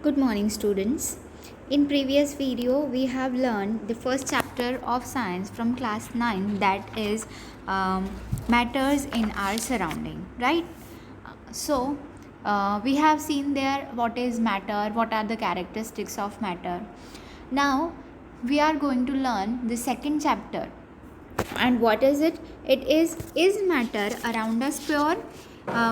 Good morning, students. In previous video, we have learned the first chapter of science from class 9, that is matters in our surrounding, right? We have seen there what is matter, what are the characteristics of matter. Now we are going to learn the second chapter. And what is it? It is matter around us pure?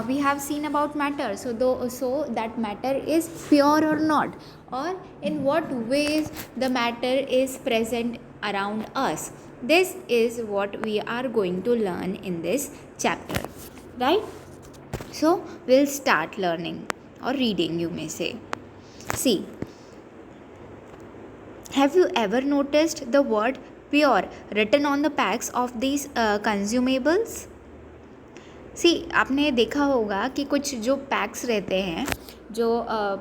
We have seen about matter, so that matter is pure or not, or in what ways the matter is present around us. This is what we are going to learn in this chapter, right? So we'll start learning or reading, you may say. See, have you ever noticed the word pure written on the packs of these consumables? सी आपने देखा होगा कि कुछ जो PACS रहते हैं, जो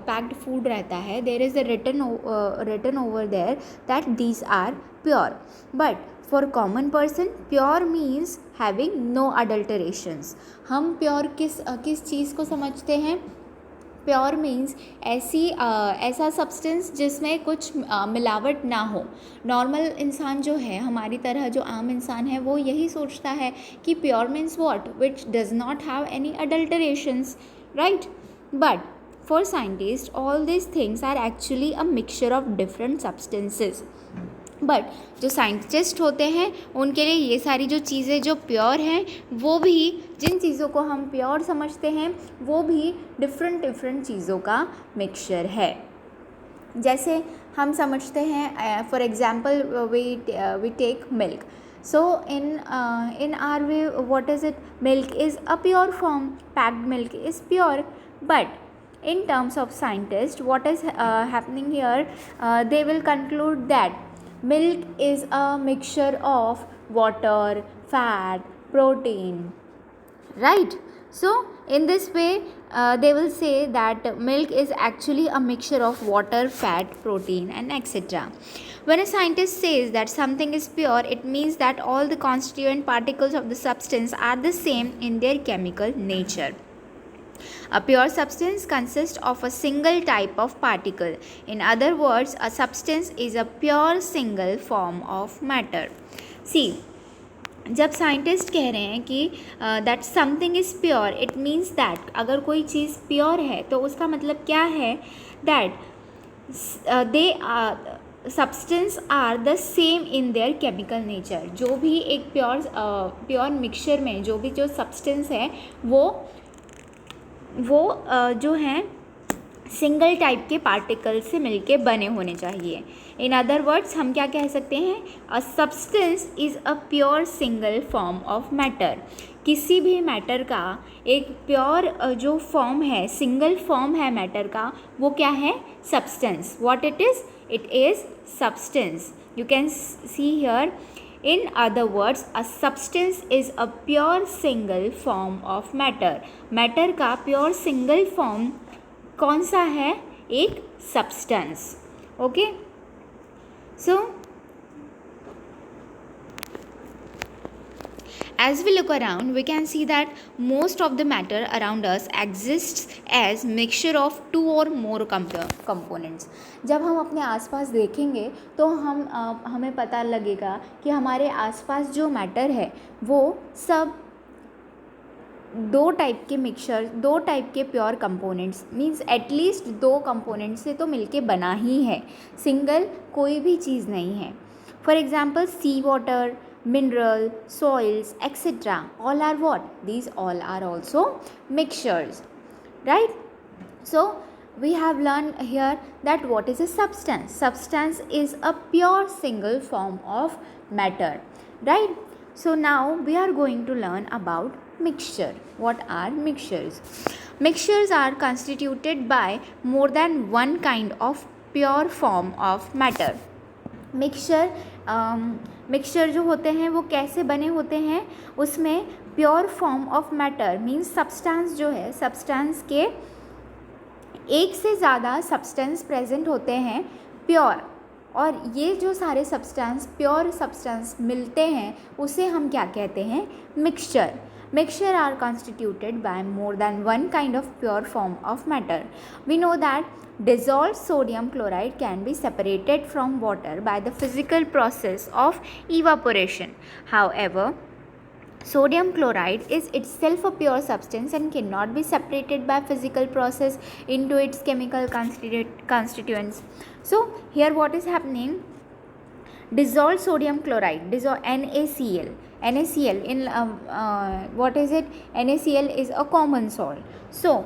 packed food रहता है, there is a written over there that these are pure. But for common person pure means having no adulterations. हम प्योर किस चीज़ को समझते हैं? प्योर मीन्स ऐसा सब्सटेंस जिसमें कुछ मिलावट ना हो. नॉर्मल इंसान जो है, हमारी तरह जो आम इंसान है, वो यही सोचता है कि pure means what, which does not have any adulterations, right? But for scientist all this things are actually a mixture of different substances. But जो साइंटिस्ट होते हैं उनके लिए ये सारी जो चीज़ें जो प्योर हैं, वो भी, जिन चीज़ों को हम प्योर समझते हैं, वो भी डिफरेंट चीज़ों का मिक्सचर है. जैसे हम समझते हैं, for example we take milk. So in our way what is it? Milk is a pure form. Packed milk is pure. But in terms of scientists, what is happening here? They will conclude that milk is a mixture of water, fat, protein, right? So in this way they will say that milk is actually a mixture of water, fat, protein, and etc. When a scientist says that something is pure, it means that all the constituent particles of the substance are the same in their chemical nature. A pure substance consists of a single type of particle. In other words, a substance is a pure single form of matter. See, जब scientist कह रहे हैं कि that something is pure, it means that अगर कोई चीज़ pure है तो उसका मतलब क्या है? That they substance are the same in their chemical nature. जो भी एक प्योर मिक्सचर में जो भी जो सब्सटेंस है, वो जो हैं सिंगल टाइप के पार्टिकल से मिलके बने होने चाहिए. इन अदर वर्ड्स हम क्या कह सकते हैं? A substance is a pure single form of matter. किसी भी मैटर का एक प्योर जो फॉर्म है, सिंगल फॉर्म है मैटर का, वो क्या है? Substance. What it is? It is substance. You can see here. In other words, a substance is a pure single form of matter. Matter का pure single form कौन सा है? एक substance. Okay? So, as we look around, we can see that most of the matter around us exists as mixture of two or more components. जब हम अपने आसपास देखेंगे तो हमें पता लगेगा कि हमारे आसपास जो मैटर है वो सब दो टाइप के मिक्सचर, दो टाइप के प्योर कंपोनेंट्स, मीन्स एटलीस्ट दो कंपोनेंट से तो मिलके बना ही है. सिंगल कोई भी चीज़ नहीं है. For example sea water, mineral, soils, etc. all are what? These all are also mixtures, right? So we have learned here that what is a substance. Substance is a pure single form of matter, right? So now we are going to learn about mixture. What are mixtures? Mixtures are constituted by more than one kind of pure form of matter. Mixture जो होते हैं वो कैसे बने होते हैं? उसमें pure form of matter means substance जो है, सब्सटेंस के एक से ज़्यादा सब्सटेंस प्रेजेंट होते हैं प्योर, और ये जो सारे सब्सटेंस प्योर सब्सटेंस मिलते हैं उसे हम क्या कहते हैं? Mixture. Mixture are constituted by more than one kind of pure form of matter. We know that dissolved sodium chloride can be separated from water by the physical process of evaporation. However, sodium chloride is itself a pure substance and cannot be separated by physical process into its chemical constituents. So here what is happening? Dissolved sodium chloride, NaCl. NaCl in what is it? NaCl is a common salt. So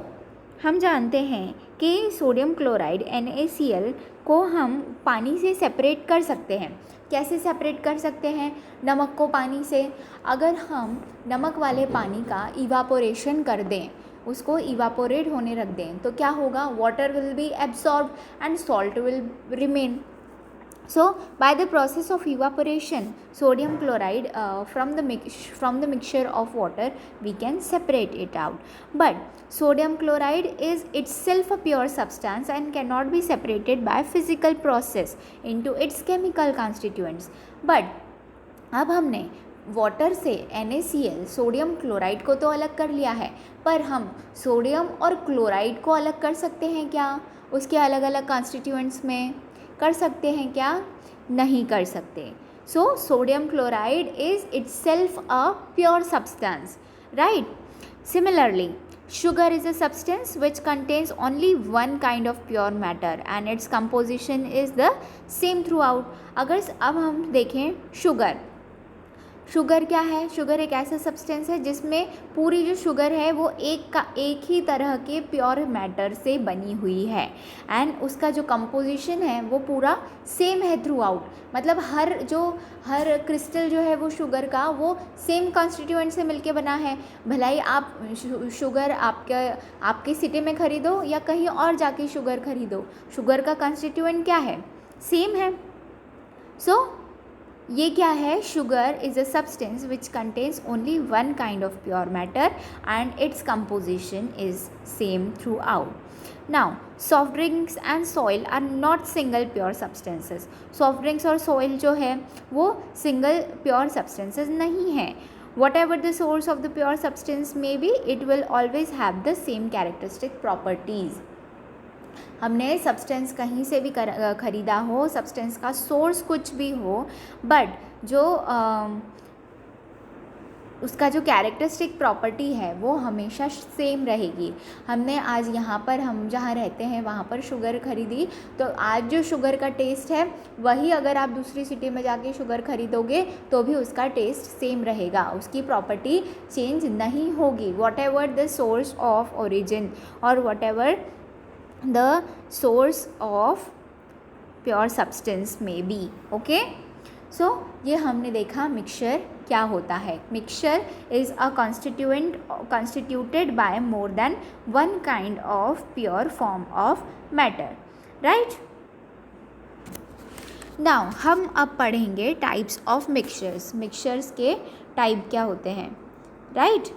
हम जानते हैं कि sodium chloride NaCl को हम पानी से separate कर सकते हैं. कैसे सेपरेट कर सकते हैं नमक को पानी से? अगर हम नमक वाले पानी का इवापोरेशन कर दें, उसको इवापोरेट होने रख दें, तो क्या होगा? Water will be absorbed and salt will remain. So by the process of evaporation, sodium chloride from the mixture of water, we can separate it out. But sodium chloride is itself a pure substance and cannot be separated by physical process into its chemical constituents. But अब हमने water से NaCl sodium chloride को तो अलग कर लिया है, पर हम सोडियम और क्लोराइड को अलग कर सकते हैं क्या? उसके अलग अलग कॉन्स्टिट्यूएंट्स में कर सकते हैं क्या? नहीं कर सकते. So sodium chloride is itself a pure substance, right? Similarly, sugar is a substance which contains only one kind of pure matter and its composition is the same throughout. अगर अब हम देखें शुगर क्या है? शुगर एक ऐसा substance है जिसमें पूरी जो शुगर है वो एक ही तरह के प्योर मैटर से बनी हुई है एंड उसका जो कंपोजिशन है वो पूरा सेम है थ्रू आउट. मतलब हर क्रिस्टल जो है वो शुगर का वो सेम कॉन्स्टिट्यूएंट से मिलके बना है. भलाई आप शुगर आपके सिटी में ख़रीदो या कहीं और जाके शुगर ख़रीदो, शुगर का कॉन्स्टिट्यूएंट क्या है? सेम है. सो ये क्या है? Sugar is a substance which contains only one kind of pure matter and its composition is same throughout. Now soft drinks and soil are not single pure substances. Soft drinks और soil जो है वो single pure substances नहीं हैं. Whatever the source of the pure substance may be, it will always have the same characteristic properties. हमने substance कहीं से भी ख़रीदा हो, सब्सटेंस का सोर्स कुछ भी हो, बट जो उसका जो कैरेक्टरिस्टिक प्रॉपर्टी है वो हमेशा सेम रहेगी. हमने आज यहाँ पर, हम जहाँ रहते हैं वहाँ पर शुगर ख़रीदी, तो आज जो शुगर का टेस्ट है वही अगर आप दूसरी सिटी में जाके शुगर ख़रीदोगे तो भी उसका टेस्ट सेम रहेगा, उसकी प्रॉपर्टी चेंज नहीं होगी. Whatever the source of origin और whatever the source of pure substance may be. Okay, so ये हमने देखा मिक्सचर क्या होता है. Mixture is a constituted by more than one kind of pure form of matter, right? Now हम अब पढ़ेंगे टाइप्स ऑफ मिक्सचर्स. मिक्सचर्स के टाइप क्या होते हैं, राइट?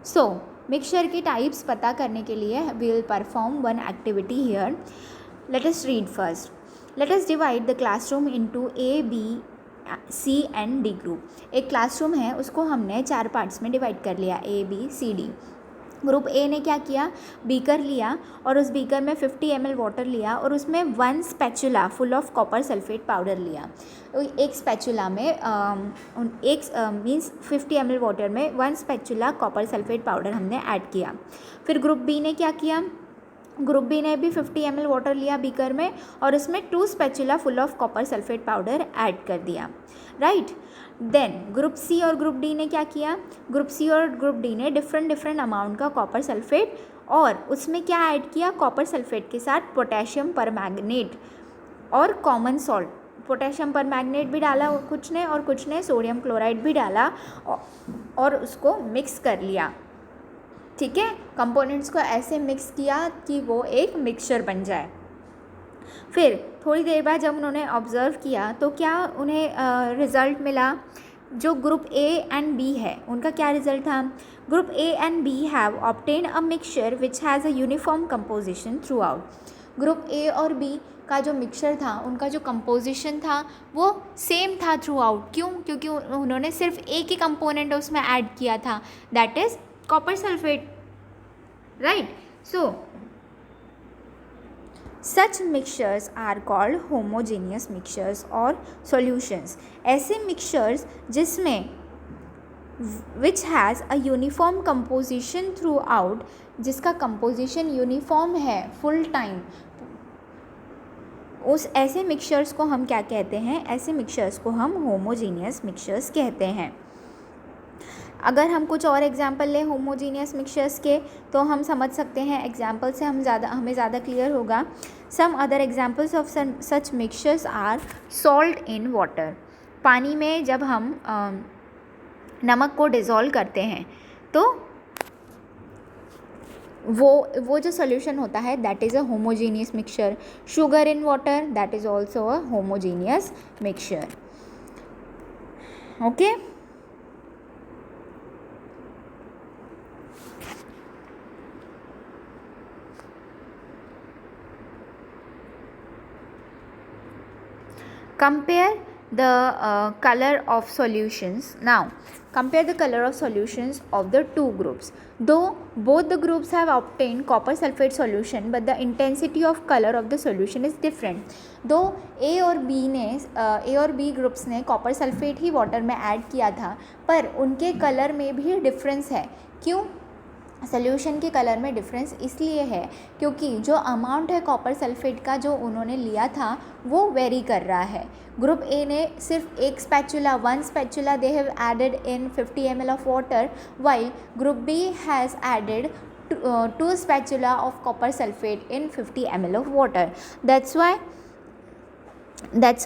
सो मिक्सचर के टाइप्स पता करने के लिए we will perform one activity here. Let us read first. Let us divide the classroom into A, B, C and D group. एक क्लासरूम है, उसको हमने 4 पार्ट्स में डिवाइड कर लिया, A, B, C, D. Group A ने क्या किया? बीकर लिया और उस बीकर में 50 ml वाटर लिया और उसमें 1 spatula full of copper sulphate powder लिया. एक स्पैचुला में मीन्स 50 ml वाटर में 1 स्पैचुला कॉपर सल्फेट पाउडर हमने ऐड किया. फिर ग्रुप बी ने क्या किया? ग्रुप बी ने भी 50 ml वाटर लिया बीकर में और उसमें 2 spatula full of copper sulphate powder add कर दिया, राइट? देन ग्रुप सी और ग्रुप डी ने क्या किया? ग्रुप सी और ग्रुप डी ने डिफरेंट अमाउंट का कॉपर सल्फेट और उसमें क्या ऐड किया? कॉपर सल्फेट के साथ पोटेशियम परमैंगनेट और कॉमन सॉल्ट. पोटेशियम परमैंगनेट भी डाला कुछ ने और कुछ ने सोडियम क्लोराइड भी डाला और उसको मिक्स कर लिया. ठीक है, कंपोनेंट्स को ऐसे मिक्स किया कि वो एक मिक्सचर बन जाए. फिर थोड़ी देर बाद जब उन्होंने ऑब्ज़र्व किया तो क्या उन्हें रिज़ल्ट मिला? जो ग्रुप ए एंड बी है उनका क्या रिज़ल्ट था? Group A and B have obtain a mixture which has a uniform composition throughout. Group A और बी का जो मिक्सचर था, उनका जो कंपोजिशन था वो सेम था थ्रू आउट। क्यों? क्योंकि उन्होंने सिर्फ एक ही कंपोनेंट उसमें ऐड किया था, that is copper sulphate, right. So such mixtures are called homogeneous mixtures और solutions। ऐसे mixtures जिसमें which has a uniform composition throughout, जिसका composition uniform है full time, उस ऐसे mixtures को हम क्या कहते हैं? ऐसे mixtures को हम homogeneous mixtures कहते हैं। अगर हम कुछ और एग्जाम्पल लें होमोजीनियस मिक्सचर्स के, तो हम समझ सकते हैं, एग्जाम्पल से हमें ज़्यादा क्लियर होगा। Some other examples of such mixtures are salt in water. पानी में जब हम नमक को डिज़ोल्व करते हैं तो वो जो सोल्यूशन होता है that is a homogeneous mixture. Sugar in water, that is also a homogeneous mixture. Okay, compare the color of solutions. Now compare the color of solutions of the two groups. Though both the groups have obtained copper sulfate solution, but the intensity of color of the solution is different. Though A और B groups ने copper sulphate ही water में add किया था, पर उनके colour में भी difference है। क्यों? सोल्यूशन के कलर में डिफरेंस इसलिए है क्योंकि जो अमाउंट है कॉपर सल्फेट का जो उन्होंने लिया था वो वेरी कर रहा है। ग्रुप ए ने सिर्फ एक spatula, one spatula they have added in 50 ml of water, while group B has added 2 spatula of copper sulfate in 50 ml of water. That's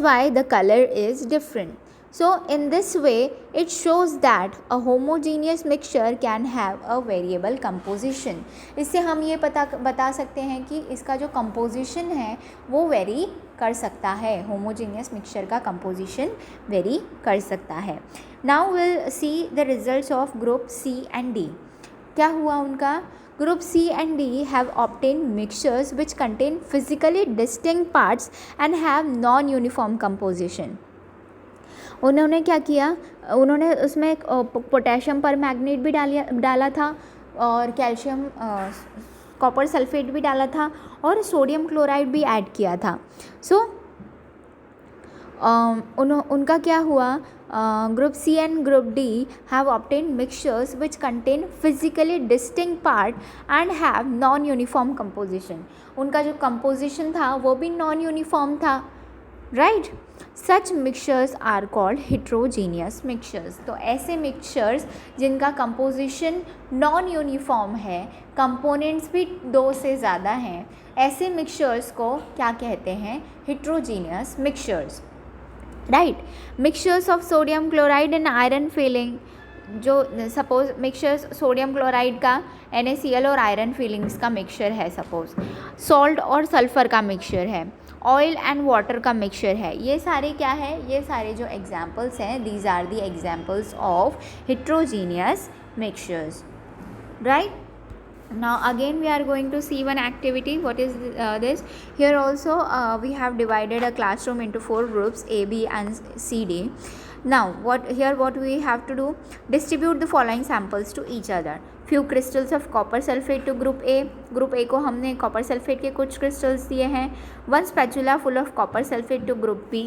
why the color is different. So in this way it shows that a homogeneous mixture can have a variable composition. इससे हम ये बता सकते हैं कि इसका जो composition है वो वेरी कर सकता है, homogeneous mixture का composition वेरी कर सकता है। Now we'll see the results of group C and D. क्या हुआ उनका? Group C and D have obtained mixtures which contain physically distinct parts and have non-uniform composition. उन्होंने क्या किया? उन्होंने उसमें पोटेशियम पर मैग्नेट भी डाला था और कैल्शियम कॉपर सल्फेट भी डाला था और सोडियम क्लोराइड भी ऐड किया था। सो उनका क्या हुआ? Group C and group D have obtain mixtures which contain physically distinct part and have non uniform composition. उनका जो कंपोजिशन था वो भी नॉन यूनिफॉर्म था, right. Such mixtures are called heterogeneous mixtures. तो ऐसे मिक्सचर्स जिनका कंपोजिशन नॉन यूनिफॉर्म है, कंपोनेंट्स भी 2 से ज़्यादा हैं, ऐसे मिक्सचर्स को क्या कहते हैं? Heterogeneous mixtures, right. Mixtures of sodium chloride and iron filling, जो सपोज मिक्सचर्स सोडियम क्लोराइड का NaCl और आयरन फिलिंग्स का मिक्सचर है, सपोज सॉल्ट और सल्फ़र का मिक्सचर है, ऑयल एंड वाटर का मिक्सचर है, ये सारे क्या है? ये सारे जो एग्जाम्पल्स हैं, these are the examples of heterogeneous mixtures, right. Now again we are going to see one activity. What is this? Here also we have divided a classroom into 4 groups, A, B and C, D. Now what we have to do? Distribute the following samples to each other. Few crystals of copper sulfate to group A. Group A को हमने copper sulfate के कुछ crystals दिए हैं। 1 spatula full of copper sulfate to group B.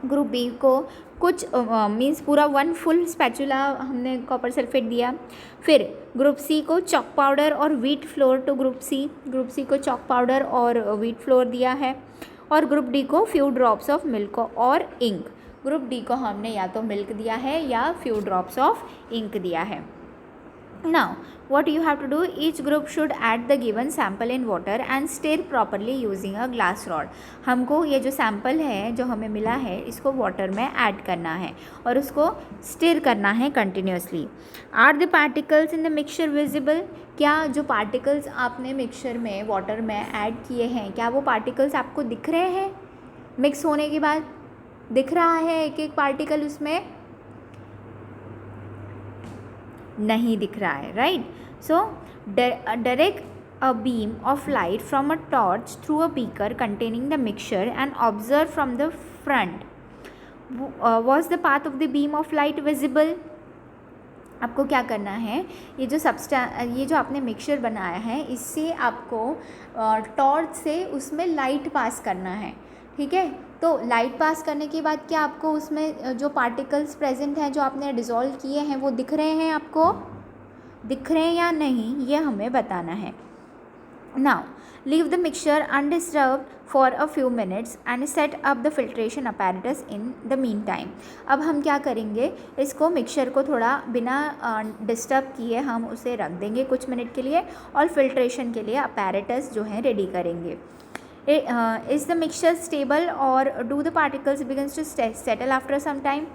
Group B को कुछ means पूरा 1 full spatula हमने कॉपर सल्फेट दिया। फिर ग्रुप सी को चॉक पाउडर और wheat flour to group C को चॉक पाउडर और व्हीट फ्लोर दिया है। और ग्रुप डी को फ्यू ड्रॉप्स ऑफ मिल्क और इंक। ग्रुप डी को हमने या तो मिल्क दिया है या फ्यू ड्रॉप्स ऑफ इंक दिया है। Now what you have to do, each group should add the given sample in water and stir properly using a glass rod. हमको ये जो सैम्पल है जो हमें मिला है इसको वाटर में ऐड करना है और उसको स्टिर करना है continuously. Are the particles in the mixture visible? क्या जो पार्टिकल्स आपने मिक्सचर में वाटर में ऐड किए हैं, क्या वो पार्टिकल्स आपको दिख रहे हैं? मिक्स होने के बाद दिख रहा है एक एक पार्टिकल उसमें? नहीं दिख रहा है, right. So direct a beam of light from a torch through a beaker containing the mixture and observe from the front. Was the path of the beam of light visible? आपको क्या करना है, ये जो आपने मिक्सचर बनाया है इससे आपको टॉर्च से उसमें लाइट पास करना है, ठीक है। तो लाइट पास करने के बाद क्या आपको उसमें जो पार्टिकल्स प्रेजेंट हैं जो आपने डिज़ोल्व किए हैं वो दिख रहे हैं, आपको दिख रहे हैं या नहीं, ये हमें बताना है। Now leave the mixture undisturbed for a few minutes and set up the filtration apparatus in the mean time. अब हम क्या करेंगे, इसको मिक्सचर को थोड़ा बिना डिस्टर्ब किए हम उसे रख देंगे कुछ मिनट के लिए और फिल्ट्रेशन के लिए अपैरेटस जो है रेडी करेंगे। इज़ द मिक्सचर स्टेबल और do the particles begins to settle after some time.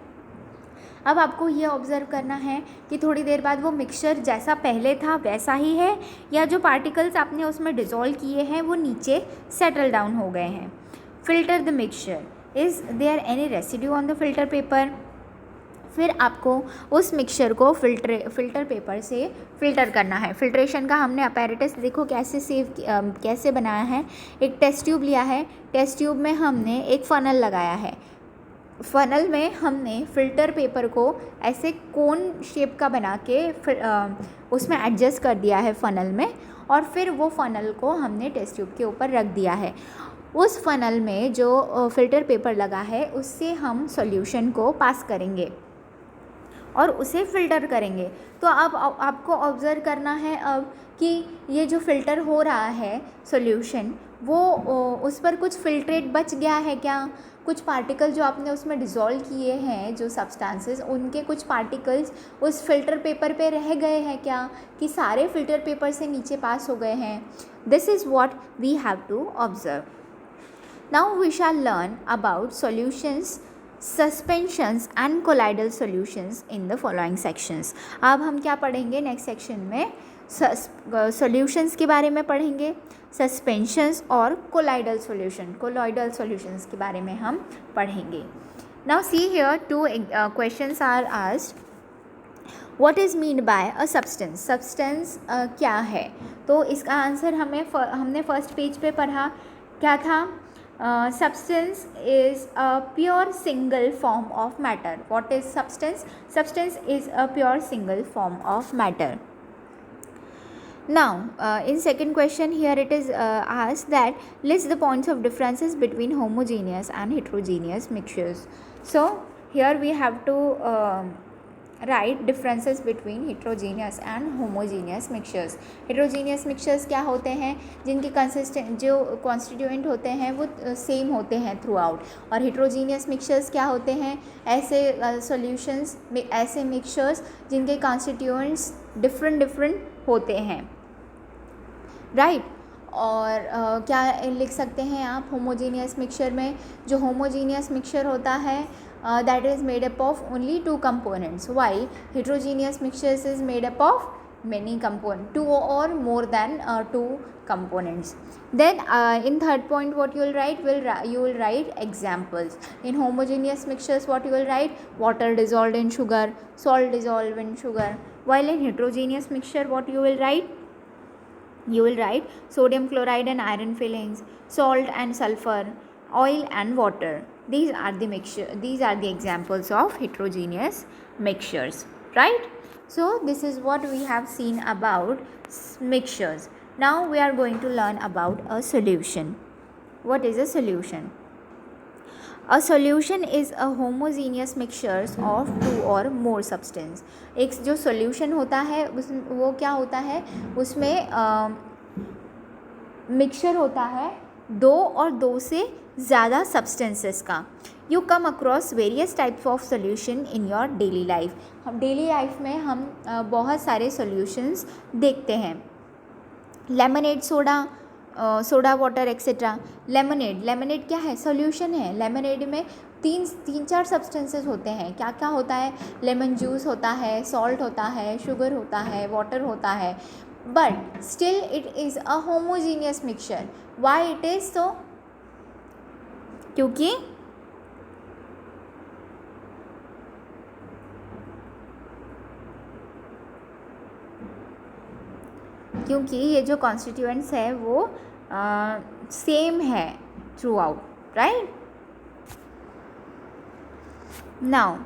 अब आपको ये ऑब्ज़र्व करना है कि थोड़ी देर बाद वो मिक्सचर जैसा पहले था वैसा ही है या जो पार्टिकल्स आपने उसमें डिज़ोल्व किए हैं वो नीचे सेटल डाउन हो गए हैं। Filter the mixture, is there any residue on the filter paper. फिर आपको उस मिक्सचर को फिल्टर पेपर से फ़िल्टर करना है। फिल्ट्रेशन का हमने अपैरेटस देखो कैसे बनाया है। एक टेस्ट ट्यूब लिया है, टेस्ट ट्यूब में हमने एक फ़नल लगाया है, फ़नल में हमने फ़िल्टर पेपर को ऐसे कोन शेप का बना के उसमें एडजस्ट कर दिया है फ़नल में, और फिर वो फ़नल को हमने टेस्ट ट्यूब के ऊपर रख दिया है। उस फ़नल में जो फ़िल्टर पेपर लगा है उससे हम सॉल्यूशन को पास करेंगे और उसे फ़िल्टर करेंगे। तो अब आपको ऑब्ज़र्व करना है अब कि ये जो फ़िल्टर हो रहा है सॉल्यूशन वो उस पर कुछ फ़िल्ट्रेट बच गया है क्या, कुछ पार्टिकल जो आपने उसमें डिज़ोल्व किए हैं जो सब्सटेंसेस उनके कुछ पार्टिकल्स उस फ़िल्टर पेपर पे रह गए हैं क्या, कि सारे फ़िल्टर पेपर से नीचे पास हो गए हैं। This is what we have to observe. Now we shall learn about solutions, suspensions and colloidal solutions in the following sections. अब हम क्या पढ़ेंगे नेक्स्ट सेक्शन में, सॉल्यूशंस के बारे में पढ़ेंगे, सस्पेंशंस और कोलाइडल सॉल्यूशंस के बारे में हम पढ़ेंगे। Now see here two questions are asked, what is mean by a substance. Substance क्या है, तो इसका आंसर हमने फर्स्ट पेज पे पढ़ा, क्या था, substance is a pure single form of matter. What is substance? Substance is a pure single form of matter. Now in second question here it is asked that list the points of differences between homogeneous and heterogeneous mixtures. So here we have to write differences between heterogeneous and homogeneous mixtures. heterogeneous mixtures क्या होते हैं, जिनके जो constituent होते हैं वो same होते हैं थ्रू आउट, और heterogeneous mixtures क्या होते हैं, ऐसे solutions ऐसे mixtures जिनके constituents different होते हैं, राइट। और क्या लिख सकते हैं आप होमोजीनियस मिक्सचर में, जो होमोजीनियस मिक्सचर होता है that is made up of only two components, while heterogeneous mixtures is made up of many components, two or more than two components. Then in third point what you will write, you will write examples. In homogeneous mixtures what you will write, water dissolved in sugar, salt dissolved in sugar, while in heterogeneous mixture what you will write, you will write sodium chloride and iron fillings, salt and sulfur, oil and water. These are the examples of heterogeneous mixtures, right? So this is what we have seen about mixtures. Now we are going to learn about a solution. What is a solution? A solution is a homogeneous mixtures of two or more substance. एक जो solution होता है वो क्या होता है, उसमें mixture होता है दो और दो से ज़्यादा सब्सटेंसेस का। You come across various types of solution in your daily life. हम डेली लाइफ में हम बहुत सारे सोल्यूशंस देखते हैं, lemonade, soda water etcetera. Lemonade क्या है, सोल्यूशन है। लेमनेड में तीन चार सब्सटेंसेस होते हैं, क्या क्या होता है, लेमन जूस होता है, सॉल्ट होता है, शुगर होता है, वाटर होता है, but still it is a homogeneous mixture. Why it is so? क्योंकि क्योंकि ये जो कॉन्स्टिट्यूएंट्स है वो सेम है through out, right. Now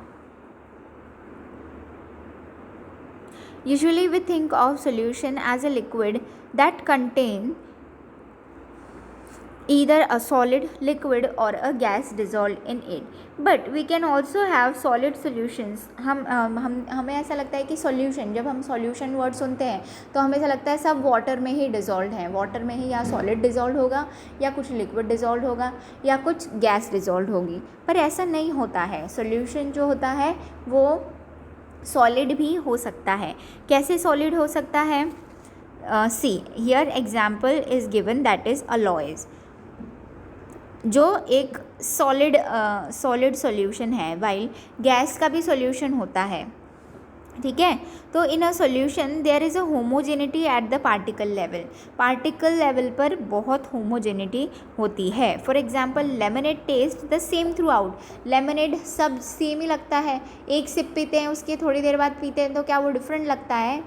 usually we think of solution as a liquid that contain either a solid, liquid or a gas dissolved in it. But we can also have solid solutions. हमें ऐसा लगता है कि solution, जब हम solution word सुनते हैं तो हमें ऐसा लगता है सब water में ही dissolved हैं, water में ही या solid dissolved होगा या कुछ liquid dissolved होगा या कुछ gas dissolved होगी. पर ऐसा नहीं होता है. solution जो होता है वो सॉलिड भी हो सकता है. कैसे सॉलिड हो सकता है? See here example is given, that is alloys, जो एक सॉलिड सॉल्यूशन है, वाइल गैस का भी सॉल्यूशन होता है. ठीक है. तो in a solution there is a homogeneity at the particle level. Particle level पर बहुत होमोजेनिटी होती है. For example lemonade taste the same throughout. Lemonade सब सेम ही लगता है. एक सिप पीते हैं, उसके थोड़ी देर बाद पीते हैं, तो क्या वो डिफरेंट लगता है?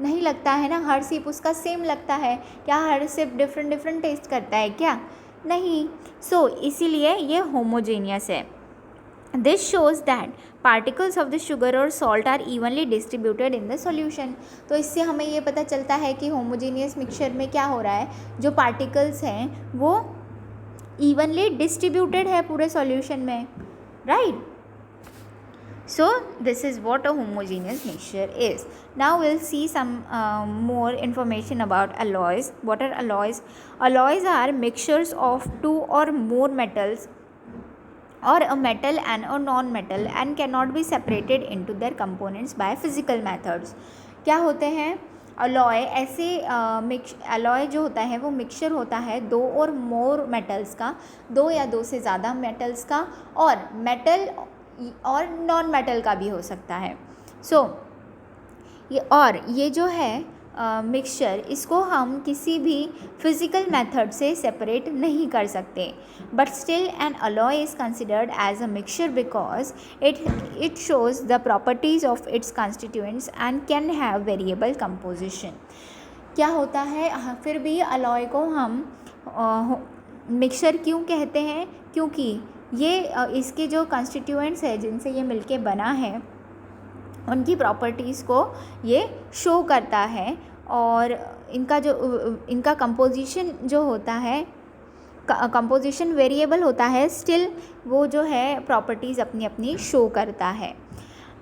नहीं लगता है ना. हर सिप उसका सेम लगता है. क्या हर सिप डिफरेंट टेस्ट करता है क्या? नहीं. सो इसीलिए ये होमोजेनियस है. This shows that particles of the sugar or salt are evenly distributed in the solution. तो इससे हमें ये पता चलता है कि homogeneous mixture में क्या हो रहा है, जो particles हैं वो evenly distributed है पूरे solution में, right? So this is what a homogeneous mixture is. Now we'll see some more information about alloys. What are alloys? Alloys are mixtures of two or more metals or a metal and a non-metal and cannot be separated into their components by physical methods. क्या होते हैं alloy? ऐसे alloy जो होता है वो mixture होता है दो और मोर मेटल्स का, दो या दो से ज़्यादा मेटल्स का, और मेटल और नॉन मेटल का भी हो सकता है. ये जो है मिक्सचर, इसको हम किसी भी फिज़िकल मेथड से सेपरेट नहीं कर सकते. But still an alloy is considered as a mixture because it shows the properties of its constituents and can have variable composition. क्या होता है? फिर भी अलॉय को हम मिक्सचर क्यों कहते हैं? क्योंकि ये इसके जो कॉन्स्टिट्यूएंट्स है जिनसे ये मिलके बना है उनकी प्रॉपर्टीज़ को ये शो करता है, और इनका कंपोजिशन जो होता है, कंपोजिशन वेरिएबल होता है, स्टिल वो जो है प्रॉपर्टीज़ अपनी अपनी शो करता है.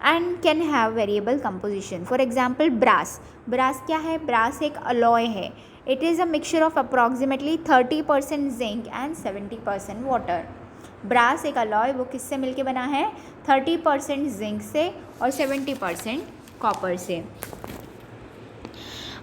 And can have variable composition. For example brass. Brass क्या है? ब्रास एक अलॉय है. It is a mixture of approximately 30% zinc and 70% water. Brass एक अलॉय वो किससे मिलके बना है? 30% जिंक से और 70% कॉपर से.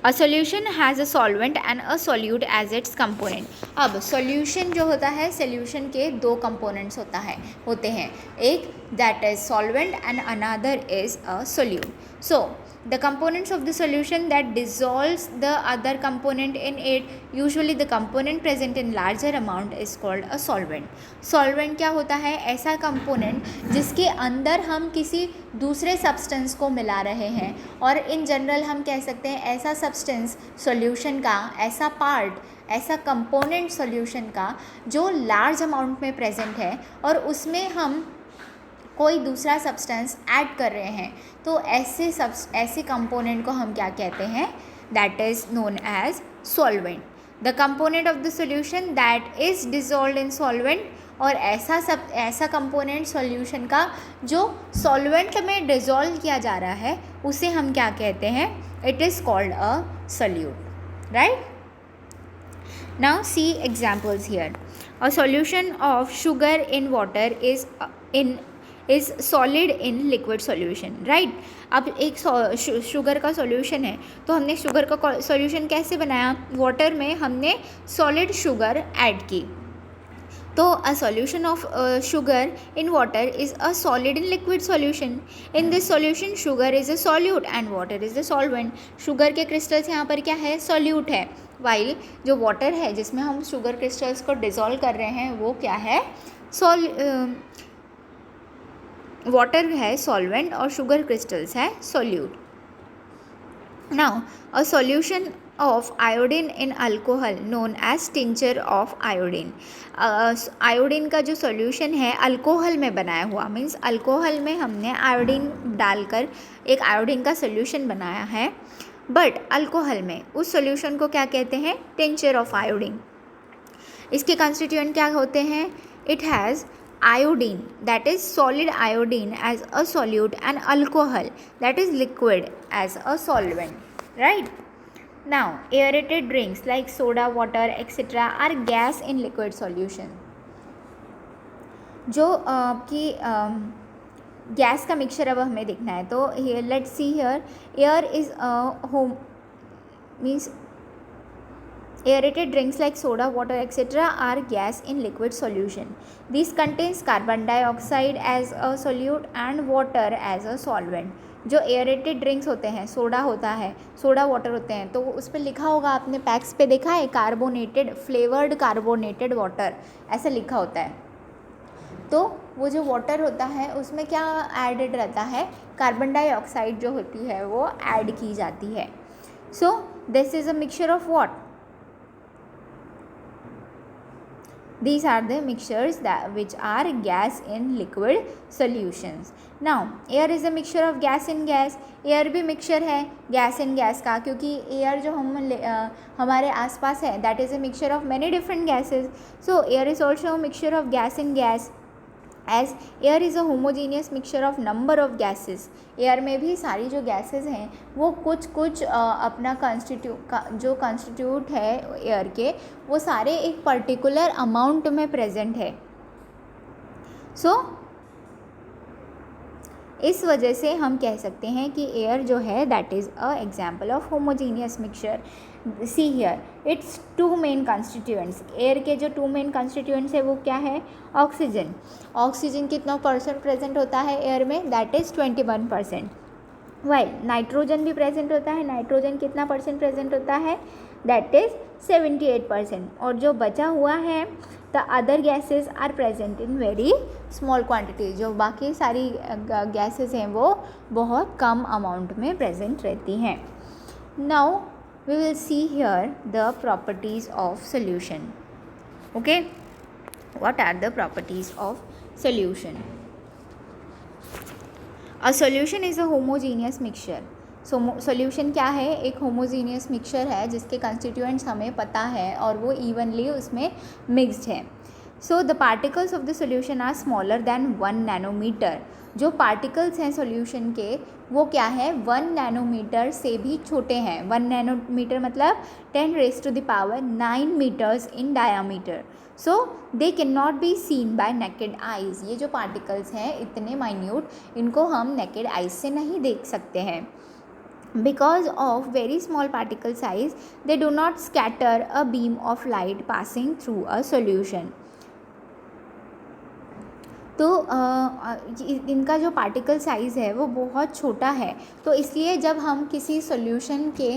A solution has a solvent and a solute as its component. अब सॉल्यूशन जो होता है, सॉल्यूशन के दो कंपोनेंट्स होते हैं. एक that is solvent and another is a solute. So the components of the solution that dissolves the other component in it, usually the component present in larger amount is called a solvent. solvent क्या होता है? ऐसा component जिसके अंदर हम किसी दूसरे substance को मिला रहे हैं, और in general हम कह सकते हैं ऐसा substance solution का, ऐसा part, ऐसा कंपोनेंट सॉल्यूशन का जो लार्ज अमाउंट में प्रेजेंट है और उसमें हम कोई दूसरा सब्सटेंस ऐड कर रहे हैं, तो ऐसे कंपोनेंट को हम क्या कहते हैं? That is known as solvent. The component of the solution that is dissolved in solvent, और ऐसा कंपोनेंट सॉल्यूशन का जो सॉल्वेंट में डिसॉल्व किया जा रहा है उसे हम क्या कहते हैं? It is called a solute, right. Now see examples here. A solution of sugar in water is solid in liquid solution, right. अब एक शुगर का सॉल्यूशन है, तो हमने शुगर का सॉल्यूशन कैसे बनाया? वाटर में हमने सॉलिड शुगर ऐड की. तो a solution of sugar in water is a solid in liquid solution. In this solution sugar is a solute and water is the solvent. Sugar के crystals यहाँ पर क्या है? सॉल्यूट है. वाइल जो water है जिसमें हम शुगर क्रिस्टल्स को डिसॉल्व कर रहे हैं वो क्या है? वाटर है सॉल्वेंट और शुगर क्रिस्टल्स है solute. Now a solution of iodine in alcohol known as tincture of iodine. Iodine का जो सॉल्यूशन है अल्कोहल में बनाया हुआ, मीन्स अल्कोहल में हमने आयोडीन डालकर एक आयोडीन का सॉल्यूशन बनाया है, बट अल्कोहल में उस सॉल्यूशन को क्या कहते हैं? Tincture of iodine. इसके कंस्टिट्यूएंट क्या होते हैं? It has iodine, that is solid iodine, as a solute, and alcohol, that is liquid, as a solvent, right? Now aerated drinks like soda, water, etc. are gas in liquid solution. जो आपकी gas का mixture अब हमें देखना है, तो here let's see here, air is means aerated drinks like soda, water, etc. are gas in liquid solution. These contains carbon dioxide as a solute and water as a solvent. जो aerated drinks होते हैं, soda होता है, soda water होते हैं, तो उस पर लिखा होगा, आपने पैक्स पे देखा है, कार्बोनेटेड, फ्लेवर्ड कार्बोनेटेड वाटर, ऐसा लिखा होता है. तो वो जो वाटर होता है उसमें क्या एडेड रहता है? कार्बन डाइऑक्साइड जो होती है वो ऐड की जाती है. So this is a mixture of what? These are the mixtures which are gas in liquid solutions. Now air is a mixture of gas in gas. Air भी मिक्सचर है gas in gas का, क्योंकि air जो हमारे आसपास है that is a mixture of many different gases. So air is also mixture of gas in gas, as air is a homogeneous mixture of number of gases. Air में भी सारी जो गैसेस हैं वो कुछ अपना जो कंस्टिट्यूट है एयर के, वो सारे एक पर्टिकुलर अमाउंट में प्रेजेंट है. सो इस वजह से हम कह सकते हैं कि एयर जो है that is a example of homogeneous mixture. See here it's two main constituents. Air के जो टू मेन कंस्टिट्यूएंट्स है वो क्या है? ऑक्सीजन. ऑक्सीजन कितना परसेंट प्रेजेंट होता है एयर में? That is 21%. वाइल नाइट्रोजन भी प्रेजेंट होता है. नाइट्रोजन कितना परसेंट प्रेजेंट होता है? That is 78%. और जो बचा हुआ है the other gases are present in very small quantity. जो बाकी सारी गैसेज हैं वो बहुत कम अमाउंट में प्रेजेंट रहती हैं. Now we will see here the properties of solution. Okay, what are the properties of solution? A solution is a homogeneous mixture. So solution क्या है? एक homogeneous mixture है जिसके constituents हमें पता है और वो evenly उसमें mixed है. So the particles of the solution are smaller than 1 nanometer. जो पार्टिकल्स हैं सॉल्यूशन के वो क्या है? 1 नैनोमीटर से भी छोटे हैं. 1 नैनोमीटर मतलब 10⁻⁹ metres in diameter. So they can not be seen by naked eyes. ये जो पार्टिकल्स हैं इतने माइन्यूट, इनको हम नेकेड आइज से नहीं देख सकते हैं. Because of very small particle size, they do not scatter a beam of light passing through a solution. तो इनका जो पार्टिकल साइज़ है वो बहुत छोटा है, तो इसलिए जब हम किसी सॉल्यूशन के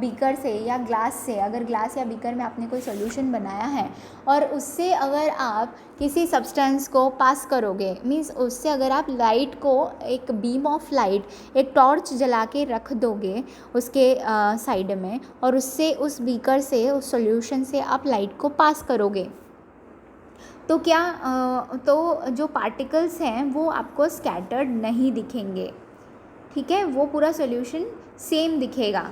बीकर से या ग्लास से, अगर ग्लास या बीकर में आपने कोई सॉल्यूशन बनाया है और उससे अगर आप किसी सब्सटेंस को पास करोगे, मीन्स उससे अगर आप लाइट को, एक बीम ऑफ लाइट, एक टॉर्च जला के रख दोगे उसके साइड में, और उससे उस बीकर से, उस सॉल्यूशन से आप लाइट को पास करोगे, तो क्या तो जो पार्टिकल्स हैं वो आपको स्कैटर्ड नहीं दिखेंगे. ठीक है, वो पूरा सॉल्यूशन सेम दिखेगा.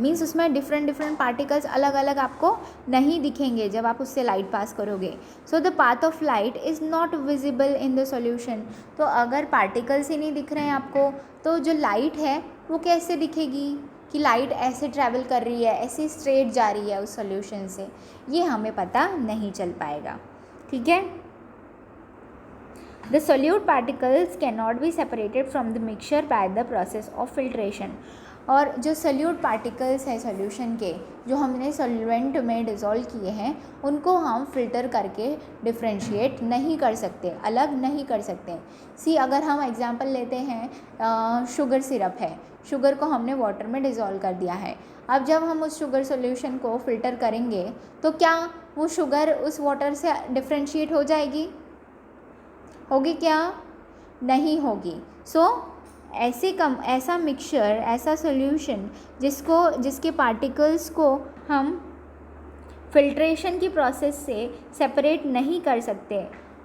मीन्स उसमें डिफरेंट पार्टिकल्स अलग अलग आपको नहीं दिखेंगे जब आप उससे लाइट पास करोगे. So the path of light is not visible in the solution. तो अगर पार्टिकल्स ही नहीं दिख रहे हैं आपको, तो जो लाइट है वो कैसे दिखेगी कि लाइट ऐसे ट्रैवल कर रही है, ऐसे स्ट्रेट जा रही है उस सॉल्यूशन से, ये हमें पता नहीं चल पाएगा. ठीक है. The solute particles can not be separated from the mixture by the process of filtration. और जो सोल्यूट पार्टिकल्स हैं सॉल्यूशन के, जो हमने सॉल्वेंट में डिज़ोल्व किए हैं, उनको हम फ़िल्टर करके डिफ्रेंशिएट नहीं कर सकते, अलग नहीं कर सकते. सी अगर हम एग्जांपल लेते हैं, शुगर सिरप है, शुगर को हमने वाटर में डिज़ोल्व कर दिया है. अब जब हम उस शुगर सॉल्यूशन को फ़िल्टर करेंगे तो क्या वो शुगर उस वाटर से डिफ्रेंशिएट हो जाएगी? होगी क्या? नहीं होगी. सो ऐसा मिक्सचर, ऐसा सॉल्यूशन जिसके पार्टिकल्स को हम फिल्ट्रेशन की प्रोसेस से सेपरेट नहीं कर सकते,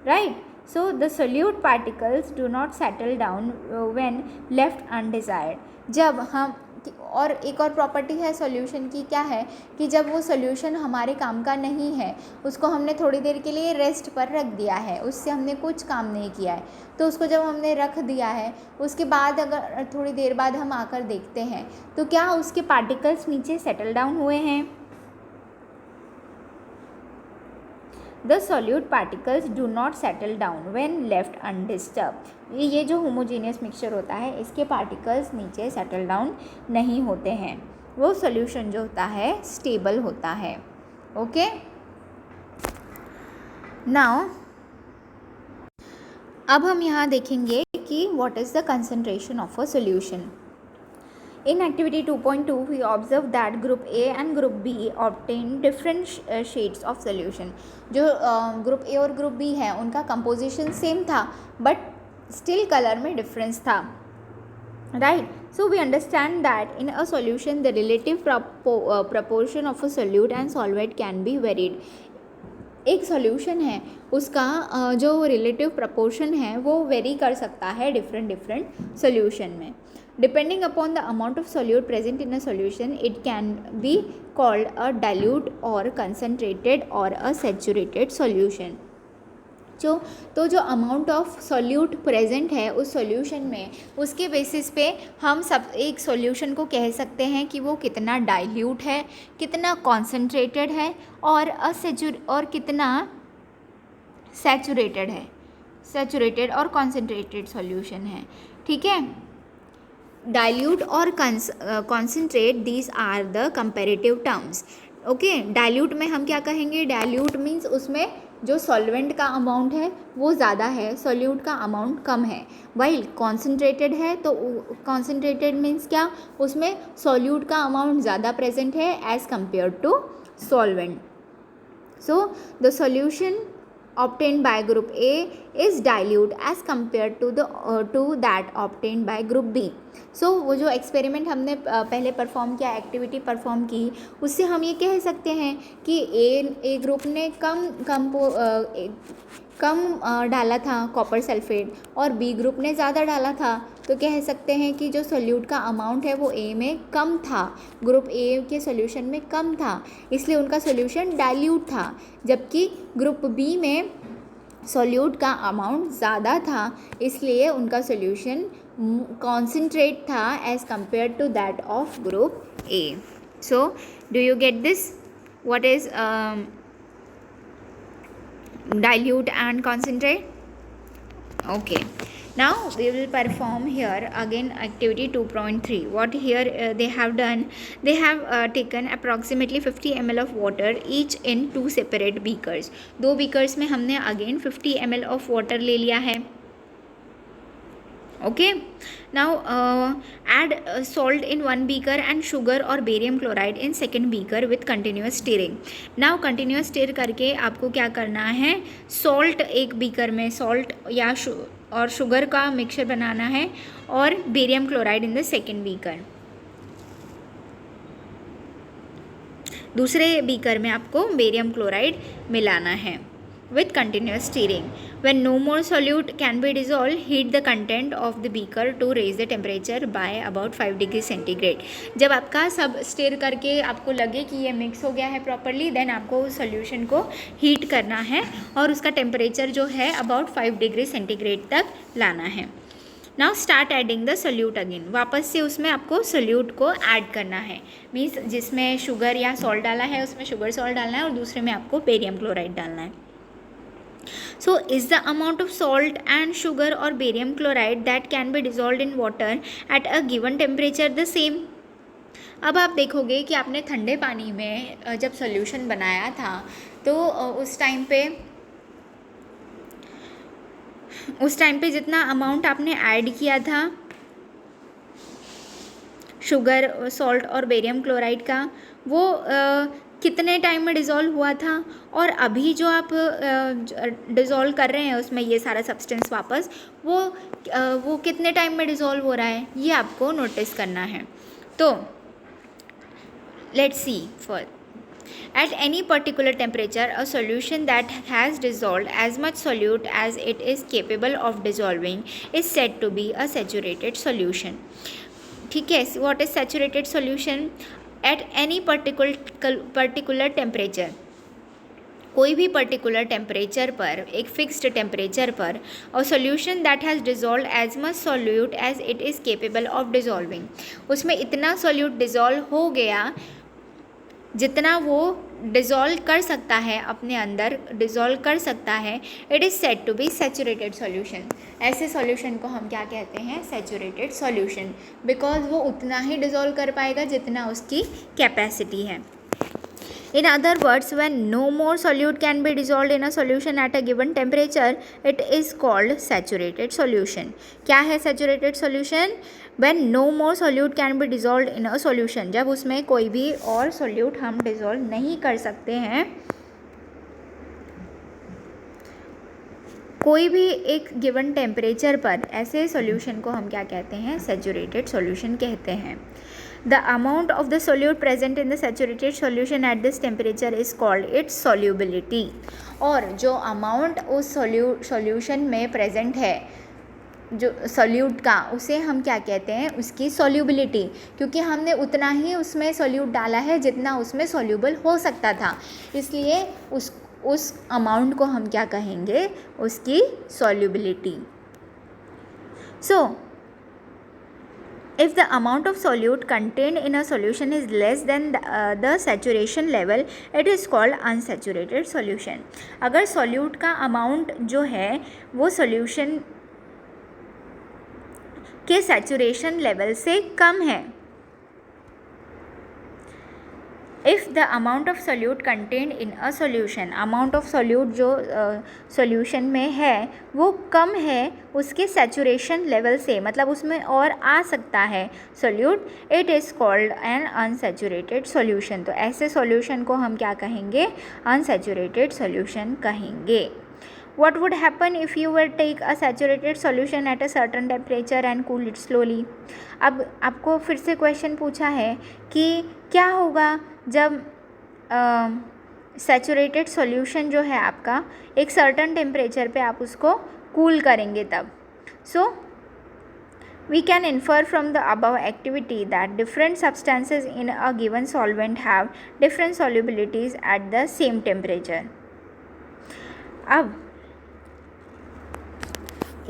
right. So the solute particles do not settle down when left undesired. जब हम, और एक और प्रॉपर्टी है सॉल्यूशन की, क्या है कि जब वो सॉल्यूशन हमारे काम का नहीं है, उसको हमने थोड़ी देर के लिए रेस्ट पर रख दिया है, उससे हमने कुछ काम नहीं किया है, तो उसको जब हमने रख दिया है, उसके बाद अगर थोड़ी देर बाद हम आकर देखते हैं तो क्या उसके पार्टिकल्स नीचे सेटल डाउन हुए हैं. The solute particles do not settle down when left undisturbed. ये जो होमोजीनियस मिक्सचर होता है, इसके पार्टिकल्स नीचे सेटल डाउन नहीं होते हैं. वो सॉल्यूशन जो होता है स्टेबल होता है. ओके. नाउ अब हम यहाँ देखेंगे कि what is the concentration of a solution. In activity 2.2 we observe that group A and group B obtain different shades of solution. जो ग्रुप A और ग्रुप B है उनका कंपोजिशन सेम था बट स्टिल कलर में difference था, right. So we understand that in a solution the relative proportion of a solute and solvent can be varied. एक solution है उसका जो रिलेटिव प्रपोर्शन है वो वेरी कर सकता है डिफरेंट सॉल्यूशन में. Depending upon the amount of solute present in a solution, it can be called a dilute or concentrated or a saturated solution. तो जो अमाउंट ऑफ सॉल्यूट प्रेजेंट है उस सॉल्यूशन में, उसके बेसिस पे हम सब एक सॉल्यूशन को कह सकते हैं कि वो कितना डाइल्यूट है, कितना कॉन्सेंट्रेटेड है और कितना सैचुरेटेड और कॉन्सेंट्रेटेड सॉल्यूशन है. ठीक है. डाइल्यूट और concentrate, these are the comparative terms. Okay. Dilute में हम क्या कहेंगे, डाइल्यूट मीन्स उसमें जो सॉल्वेंट का अमाउंट है वो ज़्यादा है, सॉल्यूट का अमाउंट कम है. वाइल कॉन्सेंट्रेटेड है तो कॉन्सेंट्रेटेड मीन्स क्या, उसमें सॉल्यूट का अमाउंट ज़्यादा प्रेजेंट है as compare to solvent. So the solution obtained by group A is dilute as compared to that obtained by group B. So वो जो एक्सपेरिमेंट हमने पहले परफॉर्म किया, एक्टिविटी परफॉर्म की, उससे हम ये कह सकते हैं कि ए ग्रुप ने कम डाला था कॉपर सल्फेट और बी ग्रुप ने ज़्यादा डाला था, तो कह सकते हैं कि जो सोल्यूट का अमाउंट है वो ए में कम था, ग्रुप ए के सोल्यूशन में कम था, इसलिए उनका सोल्यूशन डाइल्यूट था. जबकि ग्रुप बी में सोल्यूट का अमाउंट ज़्यादा था, इसलिए उनका सोल्यूशन कॉन्सेंट्रेट था as compare to that of group A. So do you get this, what is dilute and concentrate? Okay. Now we will perform here again activity 2.3. What here they have done, they have taken approximately 50 ml of water each in two separate beakers. दो beakers में हमने again 50 ml of water ले लिया है. Okay. Now add salt in one beaker and sugar or barium chloride in second beaker with continuous stirring. Now continuous stir करके आपको क्या करना है, salt एक beaker में salt या और sugar का मिक्सचर बनाना है और barium chloride in the second beaker. दूसरे beaker में आपको barium chloride मिलाना है with continuous stirring. When no more solute can be dissolved, heat the content of the beaker to raise the temperature by about 5 degree centigrade. जब आपका सब stir करके आपको लगे कि ये मिक्स हो गया है प्रॉपरली, देन आपको उस सोल्यूशन को हीट करना है और उसका टेम्परेचर जो है अबाउट 5 डिग्री सेंटीग्रेड तक लाना है. Now start adding the solute again. वापस से उसमें आपको सोल्यूट को ऐड करना है, मीन्स जिसमें शुगर या सॉल्ट डाला है उसमें शुगर सॉल्ट डालना है और दूसरे में आपको बेरियम क्लोराइड डालना है. So is the amount of salt and sugar or barium chloride that can be dissolved in water at a given temperature the same? अब आप देखोगे कि आपने ठंडे पानी में जब सॉल्यूशन बनाया था तो उस टाइम पे जितना अमाउंट आपने ऐड किया था शुगर, सॉल्ट और बेरियम क्लोराइड का, वो कितने टाइम में डिज़ोल्व हुआ था, और अभी जो आप डिज़ोल्व कर रहे हैं उसमें ये सारा सब्सटेंस वापस, वो कितने टाइम में डिज़ोल्व हो रहा है, ये आपको नोटिस करना है। तो let's see for at any particular temperature a solution that has dissolved as much solute as it is capable of dissolving is said to be a saturated solution. ठीक है, what is saturated solution? At any particular temperature, कोई भी particular temperature पर, एक fixed temperature पर, और solution that has dissolve as much solute as it is capable of dissolving, उसमें इतना सोल्यूट डिज़ोल्व हो गया जितना वो डिज़ोल्व कर सकता है, अपने अंदर डिज़ोल्व कर सकता है, it is said to be saturated solution. ऐसे सॉल्यूशन को हम क्या कहते हैं? सैचुरेटेड सॉल्यूशन, बिकॉज वो उतना ही डिज़ोल्व कर पाएगा जितना उसकी कैपेसिटी है। In other words, when no more solute can be dissolved in a solution at a given temperature, it is called saturated solution. क्या है saturated solution? When no more solute can be dissolved in a solution, जब उसमें कोई भी और solute हम dissolve नहीं कर सकते हैं, कोई भी एक गिवन टेम्परेचर पर, ऐसे सॉल्यूशन को हम क्या कहते हैं? सैचुरेटेड सॉल्यूशन कहते हैं। The amount of the solute present in the saturated solution at this temperature is called its solubility. और जो अमाउंट उस सॉल्यूशन में प्रेजेंट है, जो सॉल्यूट का, उसे हम क्या कहते हैं? उसकी सॉल्युबिलिटी, क्योंकि हमने उतना ही उसमें सॉल्यूट डाला है जितना उसमें सॉल्यूबल हो सकता था, इसलिए उस अमाउंट को हम क्या कहेंगे? उसकी solubility. So if the amount of solute contained in a solution is less than the saturation level, it is called unsaturated solution. अगर solute का amount जो है वो solution के saturation level से कम है, if the amount of solute contained in a solution, amount of solute जो solution में है वो कम है उसके saturation level से, मतलब उसमें और आ सकता है solute, it is called an unsaturated solution. तो ऐसे solution को हम क्या कहेंगे? unsaturated solution कहेंगे। What would happen if you were take a saturated solution at a certain temperature and cool it slowly? अब आपको फिर से क्वेश्चन पूछा है कि क्या होगा जब सैचुरेटेड सॉल्यूशन जो है आपका एक सर्टन टेम्परेचर पे आप उसको कूल करेंगे तब। सो we can infer from the above activity that different substances in a given solvent have different solubilities at the same temperature. अब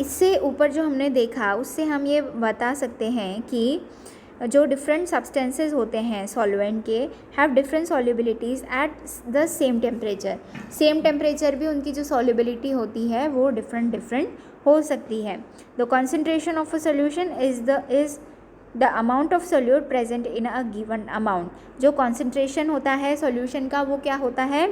इससे ऊपर जो हमने देखा उससे हम ये बता सकते हैं कि जो डिफरेंट सब्सटेंसेस होते हैं सॉल्वेंट के, have different solubilities at the same temperature. Same temperature भी उनकी जो सॉल्युबिलिटी होती है वो डिफरेंट हो सकती है। The concentration of a solution is the amount of solute present in a given amount. जो कॉन्सेंट्रेशन होता है सॉल्यूशन का वो क्या होता है?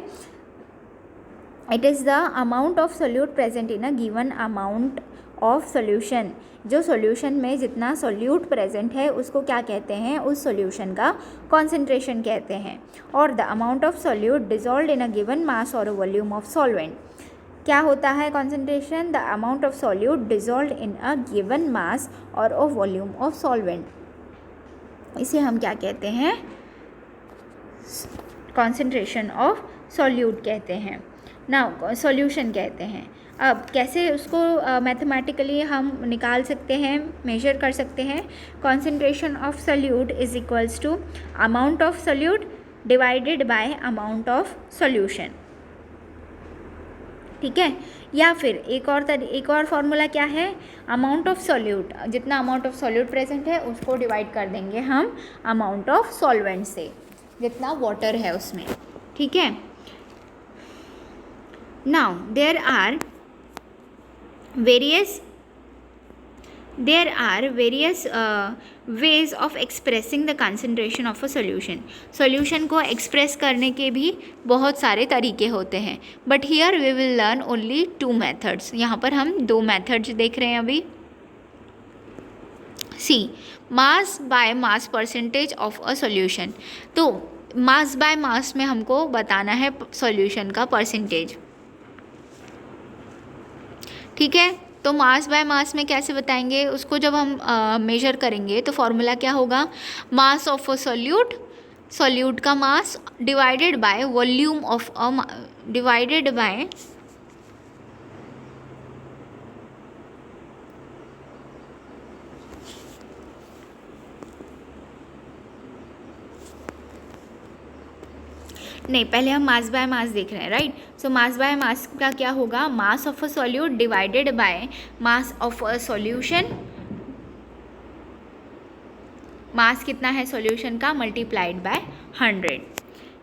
It is the amount of solute present in a given amount of solution. जो सॉल्यूशन में जितना सोल्यूट प्रेजेंट है उसको क्या कहते हैं? उस सॉल्यूशन का कॉन्सेंट्रेशन कहते हैं। और the amount of solute dissolved in a given mass और वॉल्यूम ऑफ सॉल्वेंट। क्या होता है concentration? The amount of solute dissolved in a given mass और ऑफ वॉल्यूम ऑफ सॉल्वेंट। इसे हम क्या कहते हैं? कॉन्सेंट्रेशन ऑफ सोल्यूट कहते हैं, ना सॉल्यूशन कहते हैं। अब कैसे उसको मैथमेटिकली हम निकाल सकते हैं, मेजर कर सकते हैं? Concentration of solute is equals to amount of solute divided by amount of solution. ठीक है, या फिर एक और फार्मूला क्या है? अमाउंट ऑफ सोल्यूट, जितना अमाउंट ऑफ सोल्यूट प्रेजेंट है उसको डिवाइड कर देंगे हम अमाउंट ऑफ सॉल्वेंट से, जितना वाटर है उसमें। ठीक है, now there are various ways of expressing the concentration of a solution. solution को express करने के भी बहुत सारे तरीके होते हैं, but here we will learn only 2 methods. यहाँ पर हम 2 methods देख रहे हैं अभी। C, mass by mass percentage of a solution. तो मास बाय मास में हमको बताना है सॉल्यूशन का परसेंटेज, ठीक है। तो मास बाय मास में कैसे बताएंगे उसको, जब हम मेजर करेंगे तो फॉर्मूला क्या होगा, mass of a solute, solute का mass divided by volume of a, divided by नहीं, पहले हम मास बाय मास देख रहे हैं, right. So mass by mass का क्या होगा, mass of a solute divided by mass of a solution, mass कितना है सॉल्यूशन का मल्टीप्लाइड बाय 100,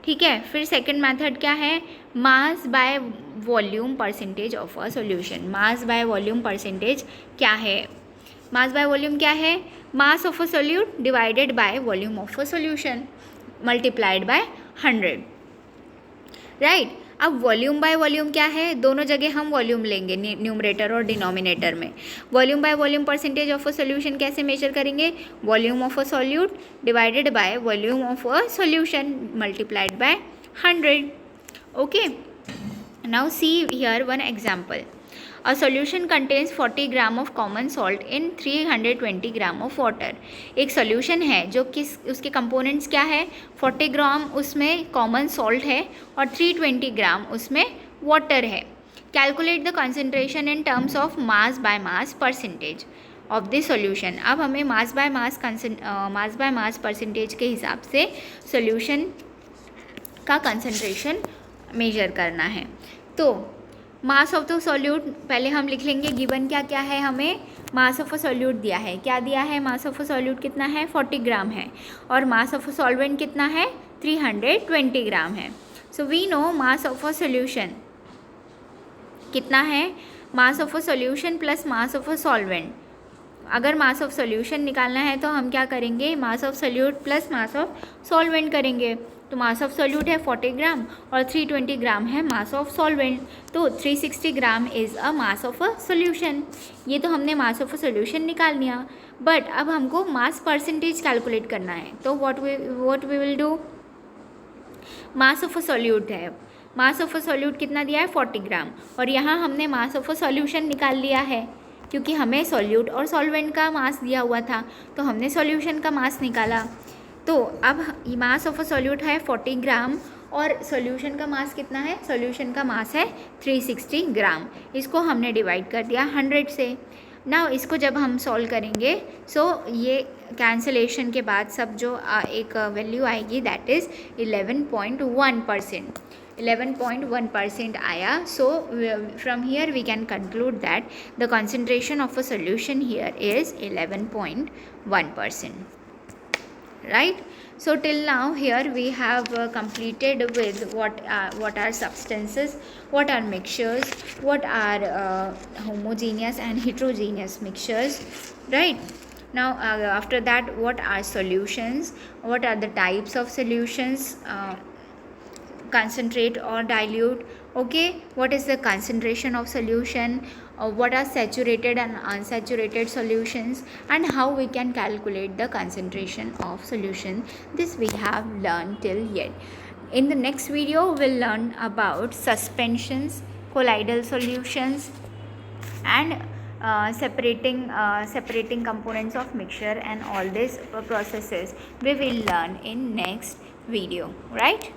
ठीक है। फिर सेकंड मेथड क्या है, mass by volume percentage of a solution. Mass by volume percentage क्या है, मास बाय वॉल्यूम क्या है, mass of a solute divided by volume of a solution multiplied by 100, right. अब वॉल्यूम बाय वॉल्यूम क्या है, दोनों जगह हम वॉल्यूम लेंगे, न्यूमरेटर और डिनोमिनेटर में। Volume by volume percentage of a solution कैसे मेजर करेंगे, volume of a solute divided by volume of a solution multiplied by 100, okay. Now see here one example, A solution contains 40 gram of common salt in 320 gram of water. एक solution है जो किस, उसके components क्या है, 40 ग्राम उसमें common salt है और 320 ग्राम उसमें वाटर है। Calculate the concentration in terms of mass by mass percentage of the solution. अब हमें मास बाय मास परसेंटेज के हिसाब से सॉल्यूशन का कंसनट्रेशन मेजर करना है। तो मास ऑफ द सॉल्यूट पहले हम लिख लेंगे, गिवन क्या क्या है, हमें मास ऑफ अ सॉल्यूट दिया है, क्या दिया है, मास ऑफ अ सॉल्यूट कितना है 40 ग्राम है, और मास ऑफ अ सॉल्वेंट कितना है 320 ग्राम है। So we know mass of a solution कितना है, mass of a solution plus mass of a solvent. अगर मास ऑफ सॉल्यूशन निकालना है तो हम क्या करेंगे, mass of solute plus mass of solvent करेंगे। तो मास ऑफ सॉल्यूट है 40 ग्राम और 320 ग्राम है मास ऑफ सॉल्वेंट, तो 360 gram is a mass of a solution. ये तो हमने मास ऑफ अ सॉल्यूशन निकाल लिया, बट अब हमको मास परसेंटेज कैलकुलेट करना है। तो what we will do, mass of a solute है, मास ऑफ अ सॉल्यूट कितना दिया है 40 ग्राम, और यहाँ हमने मास ऑफ अ सॉल्यूशन निकाल लिया है क्योंकि हमें सॉल्यूट और सॉल्वेंट का मास दिया हुआ था, तो हमने सॉल्यूशन का मास निकाला। तो अब मास ऑफ अ सॉल्यूट है 40 ग्राम और सॉल्यूशन का मास कितना है, सॉल्यूशन का मास है 360 ग्राम। इसको हमने डिवाइड कर दिया 100 से। ना इसको जब हम सॉल्व करेंगे, सो ये कैंसलेशन के बाद सब जो एक वैल्यू आएगी दैट इज़ 11.1%, 11.1% आया। So from here we can conclude that the concentration of a solution here is 11.1%, right? So till now here we have completed with what are substances, what are mixtures, what are homogeneous and heterogeneous mixtures, right? Now after that, what are solutions, what are the types of solutions, concentrate or dilute, okay, what is the concentration of solution, what are saturated and unsaturated solutions, and how we can calculate the concentration of solution. This we have learned till yet. In the next video we'll learn about suspensions, colloidal solutions, and separating components of mixture, and all these processes we will learn in next video, right?